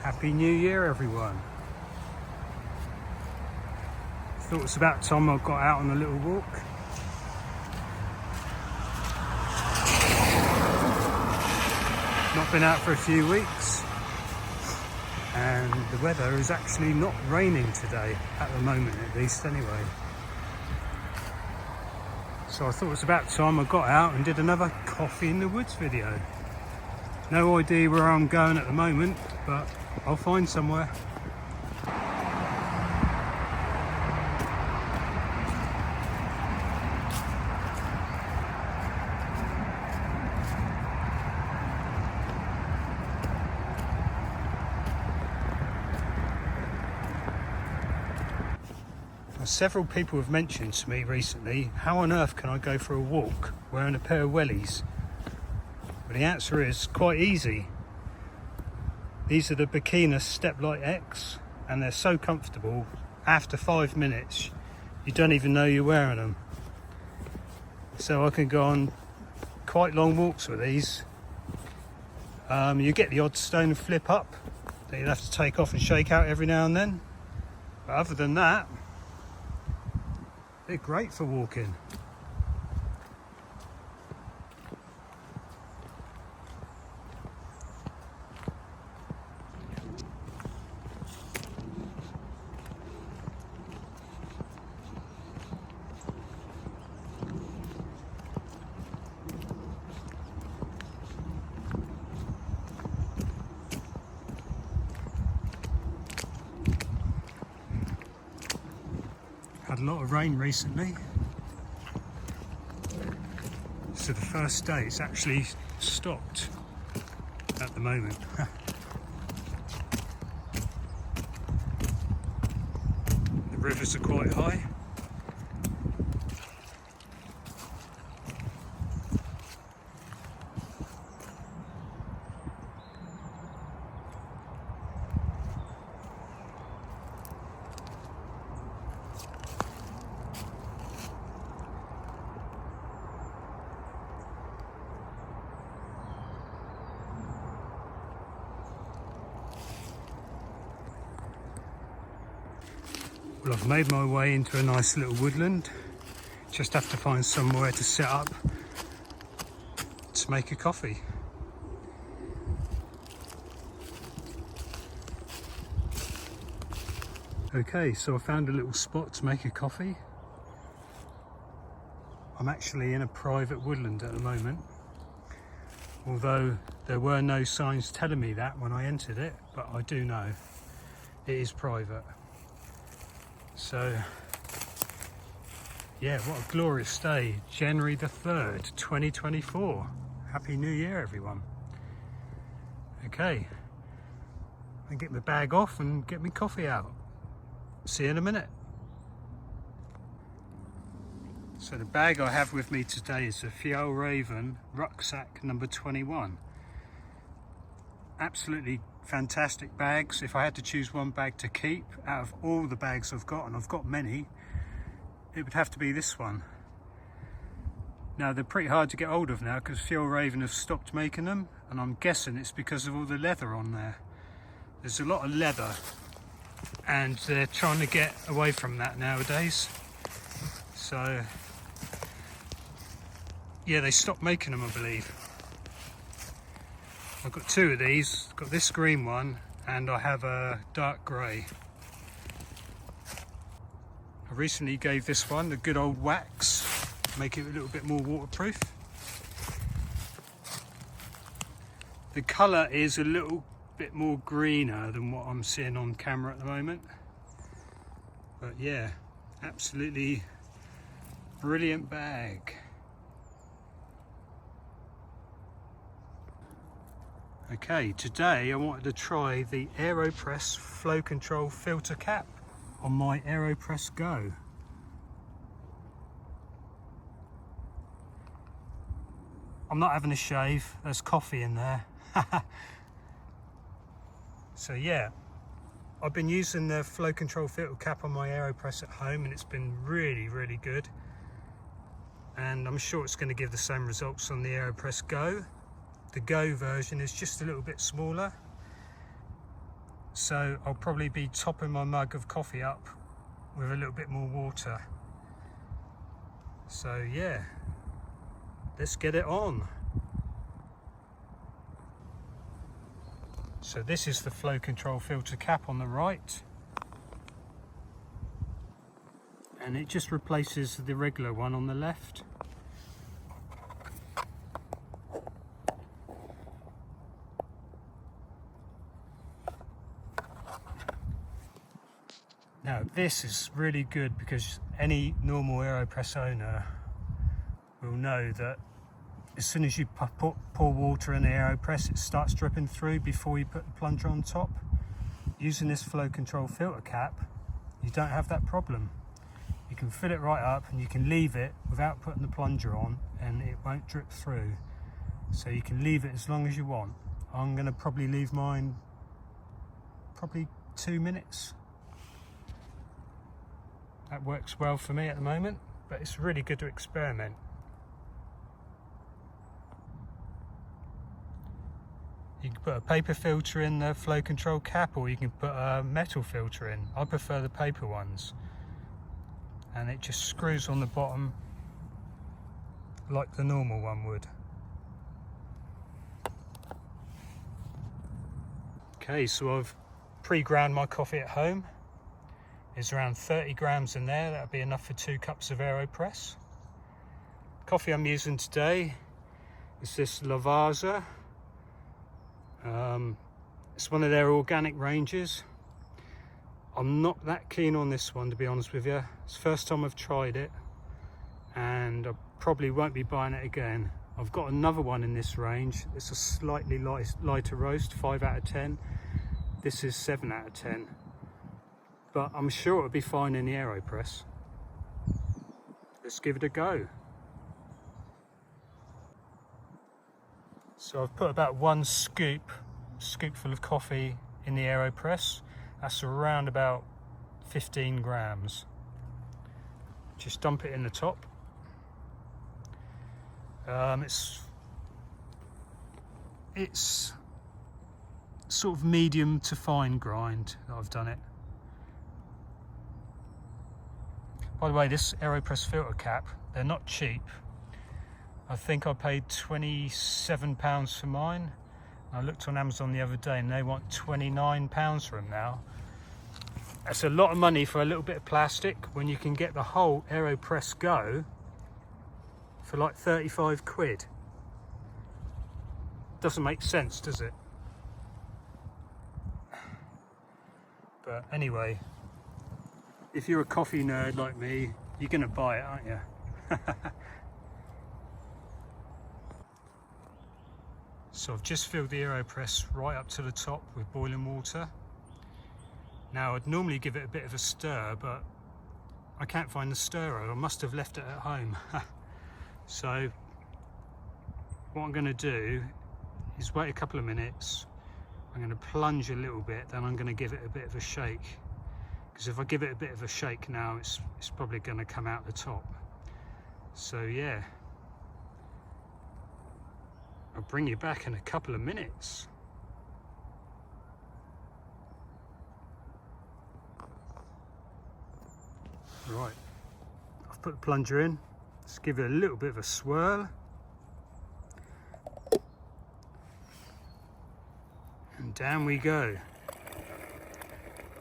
Happy New Year, everyone. Thought it's about time I got out on a little walk. Not been out for a few weeks, and the weather is actually not raining today, at the moment at least anyway. So I thought it was about time I got out and did another coffee in the woods video. No idea where I'm going at the moment, but I'll find somewhere. Several people have mentioned to me recently, how on earth can I go for a walk wearing a pair of wellies? Well, the answer is quite easy. These are the Bikina Step-Lite X, and they're so comfortable, after 5 minutes you don't even know you're wearing them. So I can go on quite long walks with these. You get the odd stone flip up that you'll have to take off and shake out every now and then, but other than that, they're great for walking. Had a lot of rain recently, so the first day it's actually stopped at the moment. The rivers are quite high. Well, I've made my way into a nice little woodland. Just have to find somewhere to set up to make a coffee. Okay, so I found a little spot to make a coffee. I'm actually in a private woodland at the moment, although there were no signs telling me that when I entered it, but I do know it is private. So yeah, what a glorious day. January the 3rd, 2024. Happy New Year, everyone. Okay, I get my bag off and get my coffee out. See you in a minute. So the bag I have with me today is a Fjallraven Rucksack no. 21. Absolutely fantastic bags. If I had to choose one bag to keep out of all the bags I've got, and I've got many, it would have to be this one. Now they're pretty hard to get hold of now because Fjallraven have stopped making them, and I'm guessing it's because of all the leather on there. There's a lot of leather and they're trying to get away from that nowadays. So yeah, they stopped making them, I believe. I've got two of these. I've got this green one and I have a dark grey. I recently gave this one the good old wax, make it a little bit more waterproof. The colour is a little bit more greener than what I'm seeing on camera at the moment. But yeah, absolutely brilliant bag. Okay, today I wanted to try the AeroPress flow control filter cap on my AeroPress Go. I'm not having a shave, there's coffee in there. So yeah, I've been using the flow control filter cap on my AeroPress at home and it's been really good. And I'm sure it's going to give the same results on the AeroPress Go. The Go version is just a little bit smaller. so I'll probably be topping my mug of coffee up with a little bit more water. So yeah, let's get it on. So this is the flow control filter cap on the right, and it just replaces the regular one on the left. Now this is really good because any normal AeroPress owner will know that as soon as you pour water in the AeroPress, it starts dripping through before you put the plunger on top. Using this flow control filter cap, you don't have that problem. You can fill it right up and you can leave it without putting the plunger on and it won't drip through. So you can leave it as long as you want. I'm going to probably leave mine probably 2 minutes. That works well for me at the moment, but it's really good to experiment. You can put a paper filter in the flow control cap, or you can put a metal filter in. I prefer the paper ones. And it just screws on the bottom like the normal one would. Okay, so I've pre-ground my coffee at home. There's around 30 grams in there. That'll be enough for 2 cups of AeroPress. Coffee I'm using today is this Lavazza. It's one of their organic ranges. I'm not that keen on this one, to be honest with you. It's the first time I've tried it and I probably won't be buying it again. I've got another one in this range. It's a slightly lighter roast, 5 out of 10. This is 7 out of 10. But I'm sure it'll be fine in the AeroPress. Let's give it a go. So I've put about 1 scoopful of coffee in the AeroPress. That's around about 15 grams. Just dump it in the top. It's sort of medium to fine grind that I've done it. By the way, this AeroPress filter cap, they're not cheap. I think I paid £27 for mine. I looked on Amazon the other day and they want £29 for them now. That's a lot of money for a little bit of plastic when you can get the whole AeroPress Go for like 35 quid. Doesn't make sense, does it? But anyway, if you're a coffee nerd like me, you're gonna buy it, aren't you? So I've just filled the AeroPress right up to the top with boiling water. Now I'd normally give it a bit of a stir, but I can't find the stirrer. I must have left it at home. So what I'm going to do is wait a couple of minutes. I'm going to plunge a little bit, then I'm going to give it a bit of a shake. Because if I give it a bit of a shake now, it's probably going to come out the top. So yeah. I'll bring you back in a couple of minutes. Right, I've put the plunger in. Let's give it a little bit of a swirl. And down we go.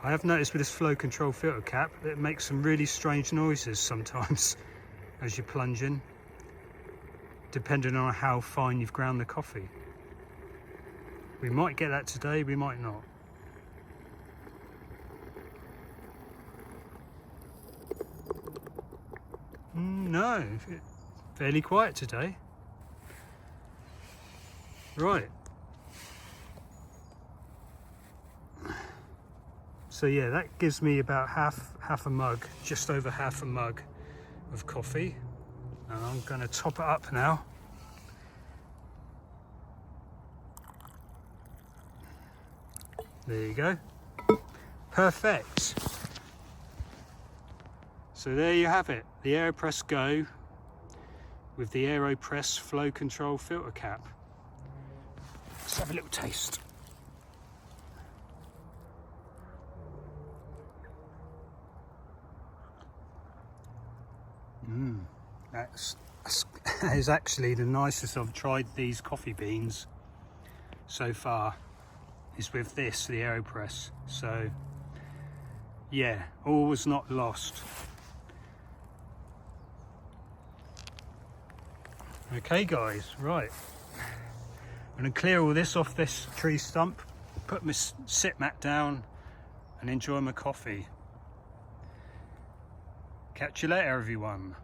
I have noticed with this flow control filter cap that it makes some really strange noises sometimes as you plunge in, depending on how fine you've ground the coffee. We might get that today, we might not. No, fairly quiet today. Right. So yeah, that gives me about half a mug, just over half a mug of coffee. And I'm going to top it up now. There you go. Perfect. So there you have it, the AeroPress Go with the AeroPress flow control filter cap. Let's have a little taste. that is actually the nicest I've tried these coffee beans so far, is with this, the AeroPress. So yeah, all was not lost. Okay guys, right, I'm going to clear all this off this tree stump, put my sit mat down and enjoy my coffee. Catch you later everyone.